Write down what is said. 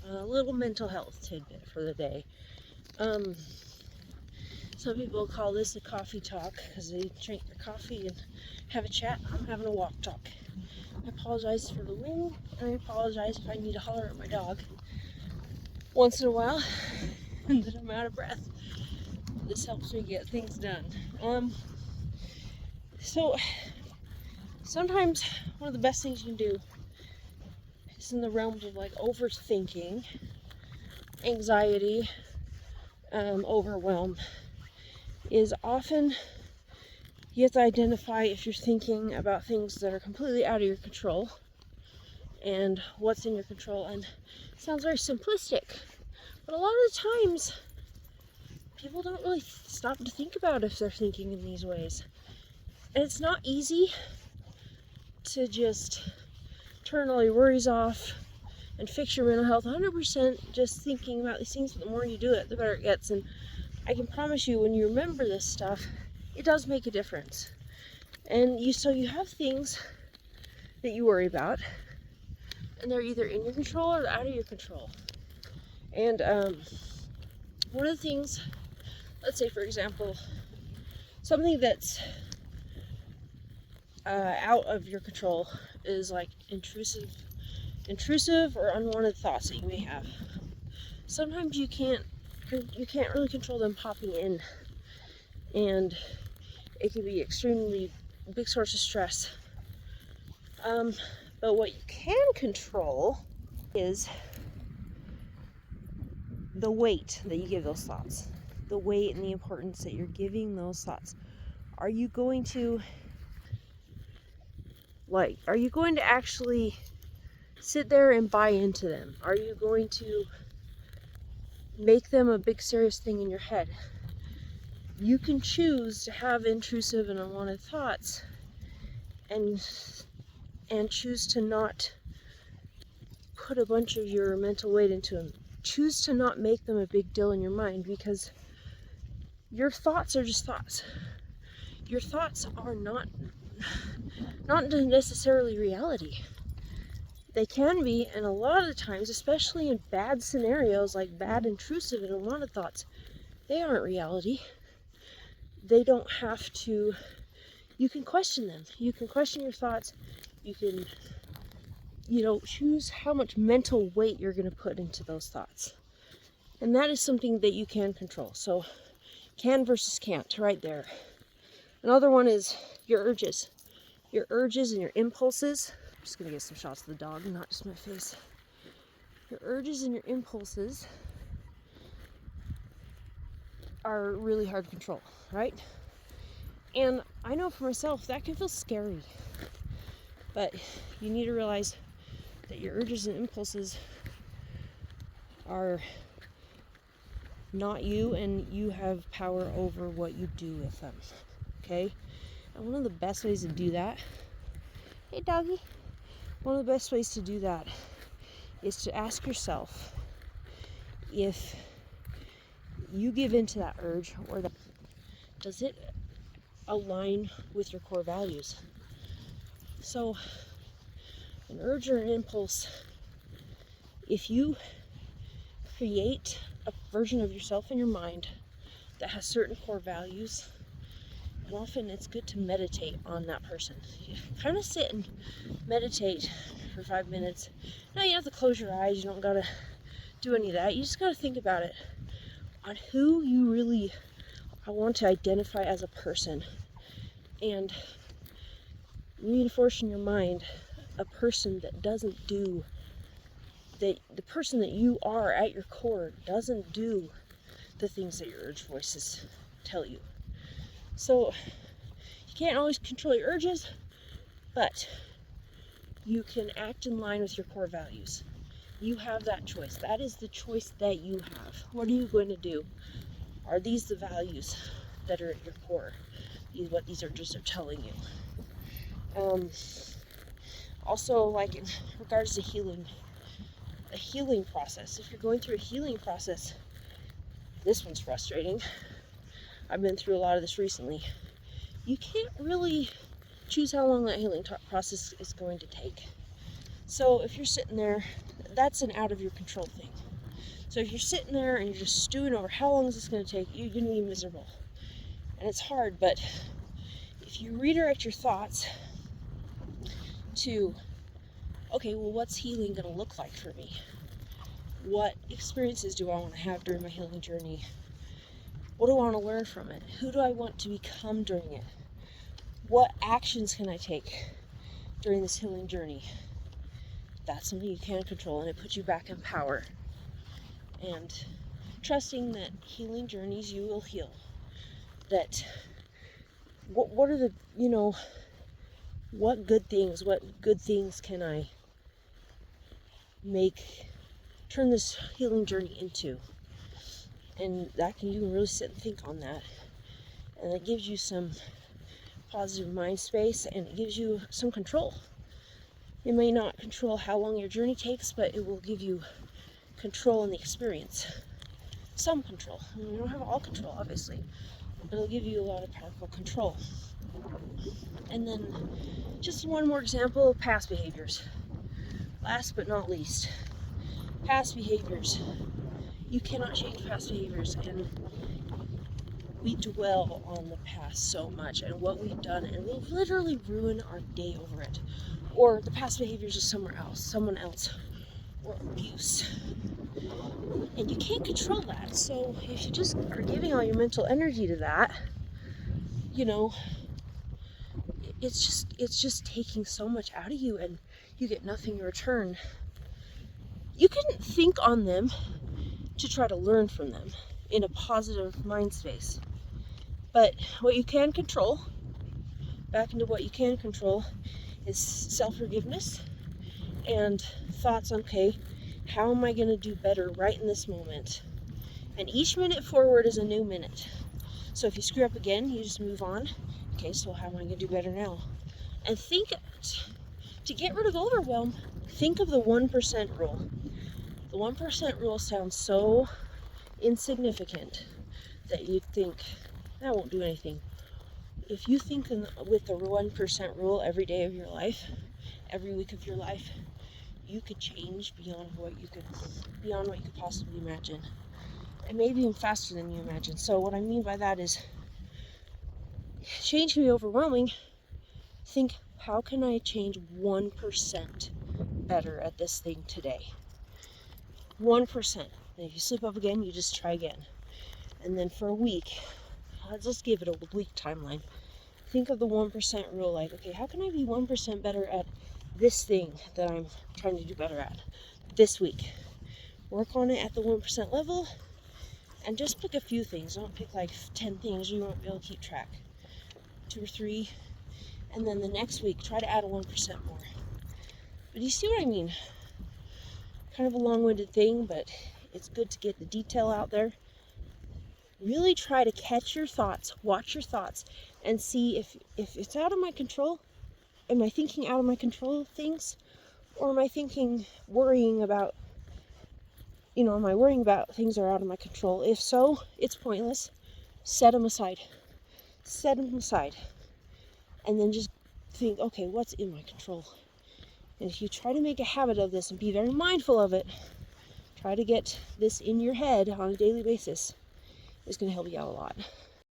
A little mental health tidbit for the day. Um, some people call this a coffee talk because they drink their coffee and have a chat. I'm having a walk talk. I apologize for the wind, and I apologize if I need to holler at my dog once in a while and that I'm out of breath. This helps me get things done. So sometimes one of the best things you can do is in the realms of like overthinking, anxiety, overwhelm, is often you have to identify if you're thinking about things that are completely out of your control and what's in your control. And it sounds very simplistic, but a lot of the times people don't really stop to think about if they're thinking in these ways. And it's not easy to just turn all your worries off and fix your mental health 100% just thinking about these things. But the more you do it, the better it gets. And I can promise you, when you remember this stuff, it does make a difference. And you have things that you worry about, and they're either in your control or out of your control. And one of the things, let's say for example, something that's out of your control is like intrusive or unwanted thoughts that you may have. Sometimes you can't really control them popping in, and it can be extremely big source of stress. But what you can control is the weight that you give those thoughts, the weight and the importance that you're giving those thoughts. Are you going to actually sit there and buy into them? Are you going to make them a big serious thing in your head? You can choose to have intrusive and unwanted thoughts and choose to not put a bunch of your mental weight into them. Choose to not make them a big deal in your mind, because your thoughts are just thoughts. Your thoughts are not necessarily reality. They can be, and a lot of the times, especially in bad scenarios like bad, intrusive, and unwanted thoughts, they aren't reality. They don't have to. You can question them. You can question your thoughts. You can, choose how much mental weight you're going to put into those thoughts. And that is something that you can control. So, can versus can't, right there. Another one is your urges. Your urges and your impulses. I'm just going to get some shots of the dog, not just my face. Your urges and your impulses are really hard to control, right? And I know for myself that can feel scary. But you need to realize that your urges and impulses are not you, and you have power over what you do with them. Okay? And one of the best ways to do that, hey doggy, one of the best ways to do that is to ask yourself if you give into that urge, or does it align with your core values? So, an urge or an impulse, if you create a version of yourself in your mind that has certain core values, and often it's good to meditate on that person. You kind of sit and meditate for 5 minutes. Now you don't have to close your eyes, you don't gotta do any of that. You just gotta think about it, on who you really want to identify as a person, and reinforce in your mind a person that doesn't do that. The person that you are at your core doesn't do the things that your urge voices tell you. So you can't always control your urges, but you can act in line with your core values. You have that choice. That is the choice that you have. What are you going to do? Are these the values that are at your core? What these urges are telling you. Also, like in regards to healing, a healing process. If you're going through a healing process, this one's frustrating. I've been through a lot of this recently. You can't really choose how long that healing process is going to take. So if you're sitting there, that's an out of your control thing. So if you're sitting there and you're just stewing over how long is this going to take, you're going to be miserable. And it's hard, but if you redirect your thoughts to, okay, well, what's healing going to look like for me? What experiences do I want to have during my healing journey? What do I want to learn from it? Who do I want to become during it? What actions can I take during this healing journey? That's something you can control, and it puts you back in power. And trusting that healing journeys you will heal. That what are the, what good things can I turn this healing journey into? And you can really sit and think on that. And it gives you some positive mind space, and it gives you some control. It may not control how long your journey takes, but it will give you control in the experience. Some control. I mean, you don't have all control, obviously, but it'll give you a lot of powerful control. And then just one more example of past behaviors. Last but not least, past behaviors. You cannot change past behaviors, and we dwell on the past so much and what we've done, and we'll literally ruin our day over it. Or the past behaviors of someone else, or abuse. And you can't control that. So if you just are giving all your mental energy to that, it's just taking so much out of you, and you get nothing in return. You can think on them to try to learn from them in a positive mind space. But what you can control, back into what you can control, is self-forgiveness and thoughts on, okay, how am I going to do better right in this moment? And each minute forward is a new minute. So if you screw up again, you just move on. Okay, so how am I going to do better now? And think, to get rid of overwhelm, think of the 1% rule. The 1% rule sounds so insignificant that you'd think, that won't do anything. If you think with the 1% rule every day of your life, every week of your life, you could change beyond what you could possibly imagine, and maybe even faster than you imagine. So what I mean by that is, change can be overwhelming. Think, how can I change 1% better at this thing today? 1%. And if you slip up again, you just try again. And then for a week, let's just give it a week timeline. Think of the 1% rule, like, okay, how can I be 1% better at this thing that I'm trying to do better at this week? Work on it at the 1% level, and just pick a few things. Don't pick like 10 things, you won't be able to keep track. 2 or 3, and then the next week, try to add a 1% more. But you see what I mean? Kind of a long-winded thing, but it's good to get the detail out there. Really try to catch your thoughts, watch your thoughts, and see if it's out of my control. Am I thinking out of my control of things? Or am I worrying about things that are out of my control? If so, it's pointless. Set them aside. And then just think, okay, what's in my control? And if you try to make a habit of this and be very mindful of it, try to get this in your head on a daily basis, it's going to help you out a lot.